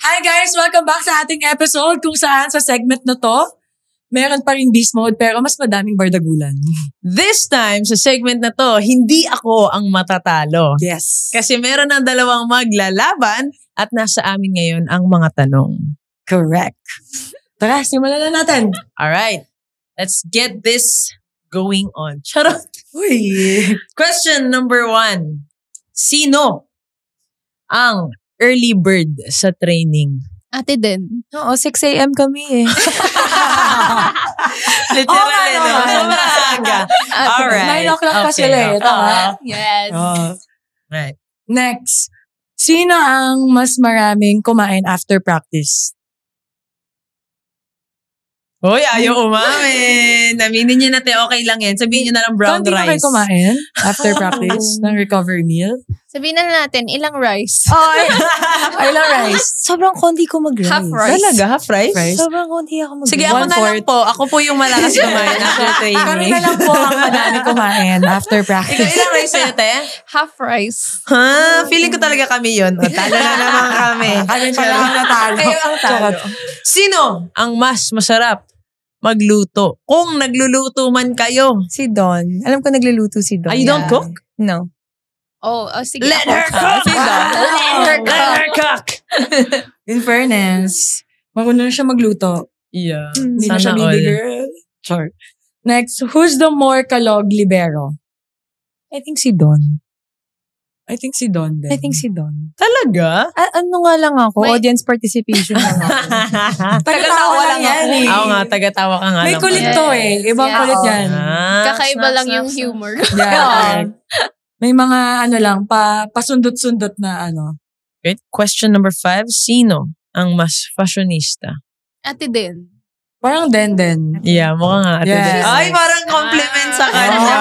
Hi guys! Welcome back sa ating episode kung saan sa segment na to, meron pa rin beast mode pero mas madaming bardagulan. This time, sa segment na to, hindi ako ang matatalo. Yes. Kasi meron ng dalawang maglalaban at nasa amin ngayon ang mga tanong. Correct. Tara, simulan na natin. Alright, let's get this going on. Charot! Uy! Question number 1. Sino ang early bird sa training? Ate din. Oo, 6 a.m. kami eh. Literal no? Sobrang aga. Alright. 9 o'clock pa sila eh. Tama? Yes. Right. Next. Sino ang mas maraming kumain after practice? Hoy, ayaw umamin. Aminin niyo natin, okay lang yan. Sabihin niyo na lang brown Hindi ka kayo rice. kumain after practice ng recovery meal? Sabihin na natin, ilang rice? Ay lang rice. Sobrang konti ko mag-rice. Half rice. Talaga, half rice? Rice? Sobrang konti ako mag-rice. Sige, ako na lang po. Ako po yung malakas kumain after Kami training. na lang po ang madami kumain after Ikaw, practice. ilang rice sa'yo, te? Half rice. Ha? Feeling ko talaga kami yun. O, talo na naman kami. Kami pala ang natalo. Kayo ang talo. Sino ang mas masarap magluto? Kung nagluluto man kayo. Si Don. Alam ko nagluluto si Don. You don't cook? No. Sige. Let ako. her cook! Let her cook! In fairness, marunong na siya magluto. Yeah. Hindi na siya Sana all. bibigil. Sure. Next, who's the more kalog libero? I think si Don. I think si Don din. I think si Don. Talaga? Ano nga lang ako? May- Audience participation lang ako. Tagatawa lang yan eh. Oo nga, tagatawa ka nga May lang. kulit Yes. to eh. Ibang Yeah. kulit yan. Kakaiba lang yung humor. Yeah. May mga ano lang, pasundot-sundot na ano. Okay. Question number 5. Sino ang mas fashionista? Ate din. Parang den. Yeah, mukha nga. Ate Yes. Des. Ay, parang compliment sa kanya.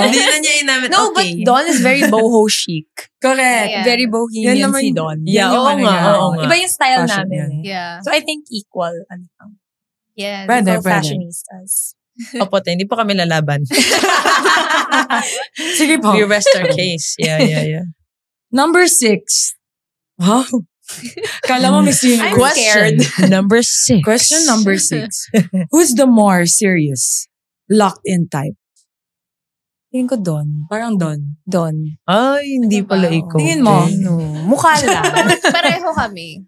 Hindi na niya inamin. No, okay. but Don is very boho chic. Correct. Yeah. Very Yan bohemian naman si Don. Yeah, yan yung oo ano nga, niya. oo nga. Iba yung style Fashion namin yan. eh. Yeah. So I think equal. Yes. Pwede, Equal pwede. fashionistas. Opo, te, hindi po kami lalaban. Sige po. We rest our case. Yeah. Number 6. Wow. Kala mo may sino. I'm Question number 6. Question number 6. Who's the more serious? Locked in type. Tingin ko Don. Parang Don. Don. Ay, hindi pala Wow. ikaw. Tingin mo? te. No. Mukha lang. Pareho kami.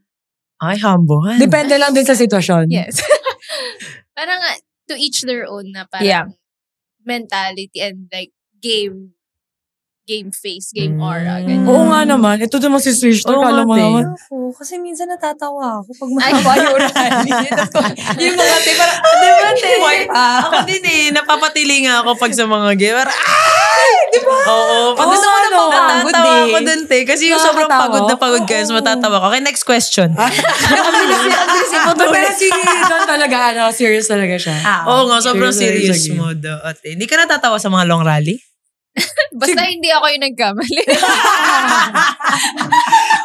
Ay, humble. Depende lang din sa sitwasyon. Yes. Parang to each their own na parang Yeah. mentality and like game face, game Mm. aura. Ganyan. Oo nga naman. Ito naman si Sister. Oo Kala mo nga, te. naman. Ako, kasi minsan natatawa ako pag Ay. mahaba yung rally. Yung mga te, parang, di ba te? Ako din eh. Napapatili nga ako pag sa mga game. Ay! Di ba? Oo. Pag gusto ko na ano, pagod natatawa eh. ako dun, te. Kasi yung sobrang Nakakatawa. pagod na pagod guys, matatawa ko. Okay, next question. Pero si Don talaga, serious talaga siya. Oo nga, sobrang Serious serious lagi. mode. Ate. Hindi ka natatawa sa mga long rally? Basta hindi ako yung nagkamali.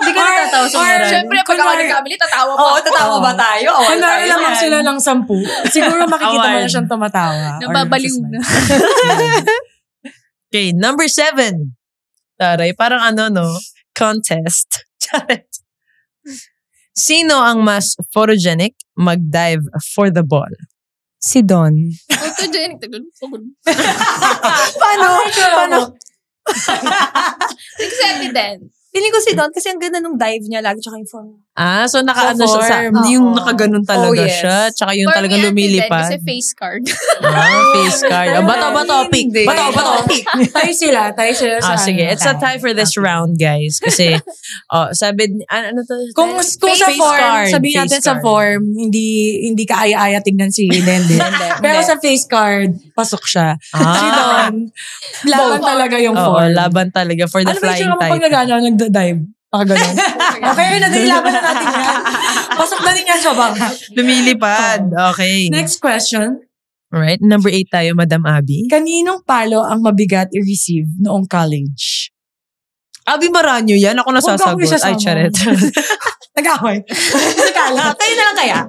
Hindi ka natatawa sa mga rally. Siyempre, pag ako nagkamali, tatawa pa. Oo, tatawa ba tayo? Oo, Kunwari lamang sila ng 10. Siguro makikita mo Awan. na siyang tumatawa. or Nababaliw na. Okay, number 7. Taray, parang ano, no? Contest. Charet. Sino ang mas photogenic mag-dive for the ball? Si Don. Photogenic. Pagod. Paano? Kasi ate din. Feeling ko si Don kasi ang ganda nung dive niya lagi tsaka yung form. So nakaano siya sa, form. yung Oo. nakaganon talaga Oh, yes. siya, tsaka yung For talagang me, ate din, lumilipad. kasi face card. Face card. Bato, pick. Hindi. Bato. Tayo sila sa Sige. It's a tie for this round, guys. Kasi, sabi, ano to? Kung sa Face form, card. sabihin natin Face sa card. form, hindi ka aya-aya tignan si Dende. Pero sa face card, pasok siya. Si Don, laban talaga yung Oo, form. laban talaga for the Ano ba yung flying tsura mo pag title. nagda-dive? Ganun. Okay, laban na natin yan. Pasok na din yan siya ba? Lumilipad. Okay. Next question. Alright, number 8 tayo, Madam Abby. Kaninong palo ang mabigat i-receive noong college? Abby Maranyo yan. Ako Huwag ako nasasagot. isasama. Ay, charet. Nag-away. Nagkala. Kayo na lang kaya.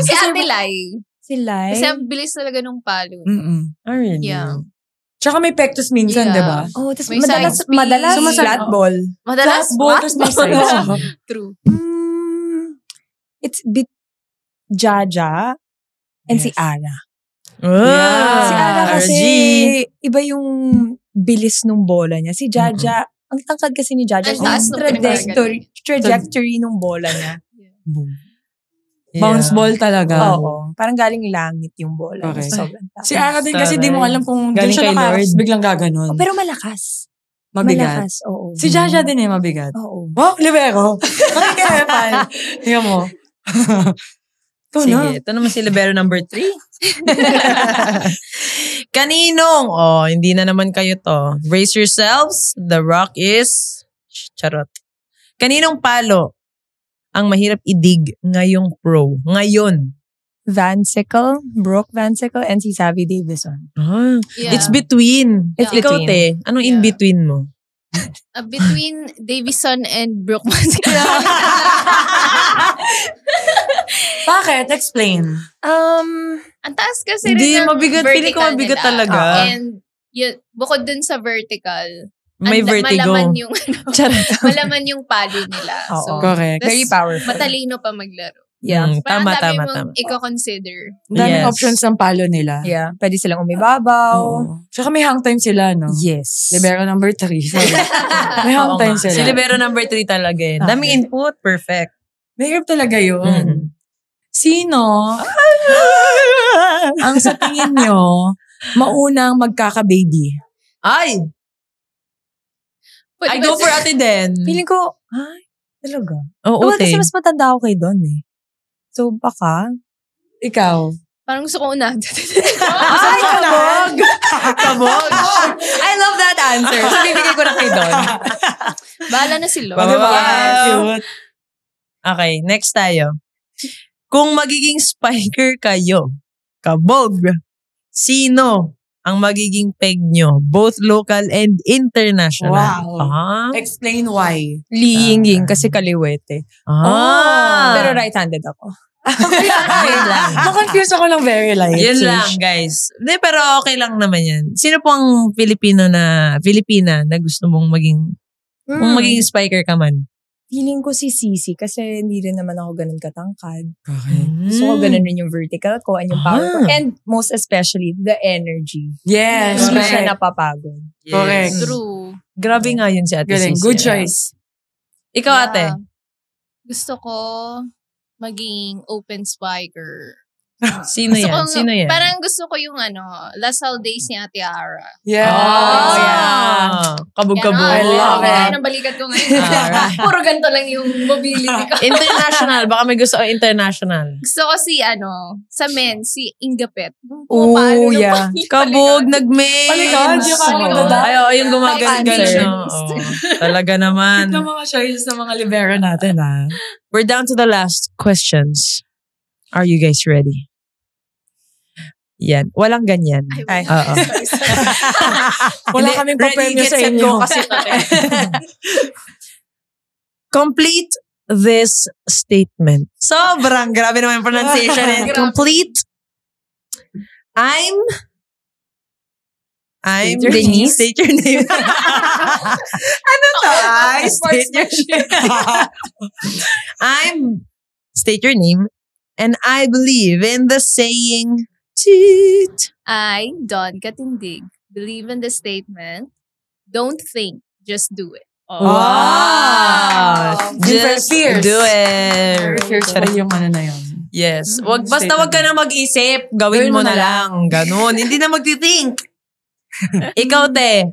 Si Ate Lai. Si Lai. Kasi ang bilis talaga nung palo. Mm-mm. Oh, really? Yeah. Tsaka may pectus minsan, Yeah. di ba? Oh, tapos May madalas side piece. flat ball. Madalas, Flatball, what? tapos may sides. True. It's bit Jaja and si Yes. Ara. Ah, Si Ara kasi, RG. iba yung bilis nung bola niya. Si Jaja, ang tangkad kasi ni Jaja. Ang taas Yung nung trajectory nung bola niya. Boom. Yeah. Bounce ball talaga. Oo. Parang galing langit yung bola. Correct. Sobrang taas. Si Ara din kasi di mo alam kung doon Galing siya kay nakakas, Lord. biglang gaganon. Oh, pero malakas. Mabigat. Malakas, oo. Si Jaja din mabigat. Oo. Oh, libero. Makikirepal. Tingnan mo. Ito na. Sige, ito naman si Libero number 3. Kaninong, hindi na naman kayo to. Brace yourselves, the rock is, charot. Kaninong palo ang mahirap idig ngayong pro? Ngayon. Brooke Vancicle, and si Savvy Davison. Ah, Yeah. It's between. It's Ikaw, between. te, anong in Yeah. between mo? Between Davison and Brookman. Bakit? Explain. Ang taas kasi Hindi, rin ng mabigat. Feeling ko vertical mabigat nila. talaga. And bukod dun sa vertical, May vertigo. malaman yung, Charot. malaman yung palo nila. Oo. So, Correct. tas Very powerful. matalino pa maglaro. Yeah. Parang Tama, dami tama, mong tama. i-consider. Ang daming Yes. options ng palo nila. Yeah. Pwede silang umibabaw. Oo. Tsaka may hang time sila, no? Yes. Libero number 3. May hang Oo time nga. sila. Si Libero number 3 talaga yun. Okay. Daming input, perfect. Mahirap talaga yun. Mm. Sino ang sa tingin nyo maunang magkaka-baby? Ay! I go for Ate Den. Feeling ko, ay, talaga. Oo, Diba, te. kasi mas matanda ako kay Don eh. So, baka. Ikaw? Parang gusto ko una. Ay, kabog! Kabog. I love that answer. So, bibigay ko na kay Don. Bahala na sila. Wow. Diba? Wow. Cute. Okay, next tayo. Kung magiging spiker kayo, kabog, sino ang magiging peg nyo? Both local and international. Wow. Explain why. Li Ying kasi kaliwete. Pero right-handed ako. Yun lang. Na-confuse ako lang very light. Yun lang, guys. Hindi, pero okay lang naman yan. Sino po ang Filipina na gusto mong maging, kung maging spiker ka man? Feeling ko si Sisi kasi hindi rin naman ako ganun katangkad. Okay. Gusto ko ganun rin yung vertical ko and yung power ko. Ah. And most especially, the energy. Yes, Hindi siya correct. napapagod. Correct. True. Grabe nga yun si Ate Galing. Sisi. Good choice. Ikaw, ate. Yeah. Gusto ko maging open spiker. Sino Gusto yan? ko- Sino yan? Parang gusto ko yung Lasal Days ni Ate Ara. Yes. Oh, yeah. Kabog-kabog. I love it. Kaya ng balikat ko ngayon. Alright. Puro ganito lang yung mobility ko. International. Baka may gusto international. Gusto ko sa men, si Ingapet. Oh, yeah. Kabog, nag-main. Palikod, yung palikod na daw. Ay, yung gumagano. Answer. Talaga naman. Ito mga choices ng mga libero natin, ha? We're down to the last questions. Are you guys ready? Yan. Walang ganyan. Ay, Oo. Wala Hindi, kaming ready, pa-premyo get, sa set, inyo. go kasi ito, eh. Complete this statement. Sobrang grabe naman yung pronunciation. And Grabe. complete. I'm State your name. State your name. Ano to? State your State your name. And I believe in the saying, toot. I, Don Katindig, believe in the statement, don't think, just do it. Oh. Wow! Just Fierce. do it. Fierce pa yung ano na yun. Yes. Basta wag ka na mag-isip. Gawin mo na lang. Ganun. Hindi na magti-think. Ikaw, te.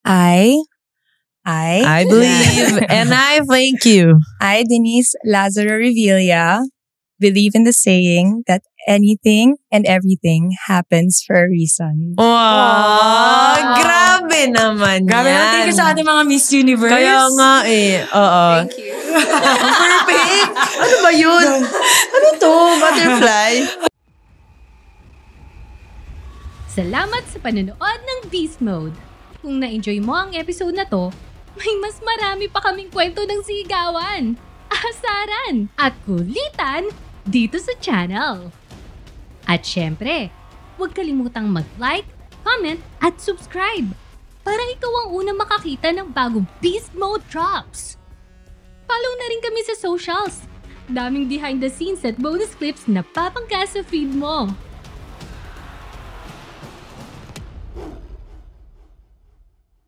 I believe and I thank you. I, Denise Lazaro Revilla, believe in the saying that anything and everything happens for a reason. Wow! Grabe naman Grabe yan. naman. Thank you sa ating mga Miss Universe. Kaya nga eh. Oo. Thank you. Perfect! Ano ba yun? Ano to? Butterfly? Salamat sa panonood ng Beast Mode. Kung na-enjoy mo ang episode na to, may mas marami pa kaming kwento ng sigawan, asaran, at kulitan dito sa channel. At syempre, huwag kalimutang mag-like, comment, at subscribe para ikaw ang unang makakita ng bagong Beast Mode drops. Follow na rin kami sa socials. Daming behind the scenes at bonus clips na papangka sa feed mo.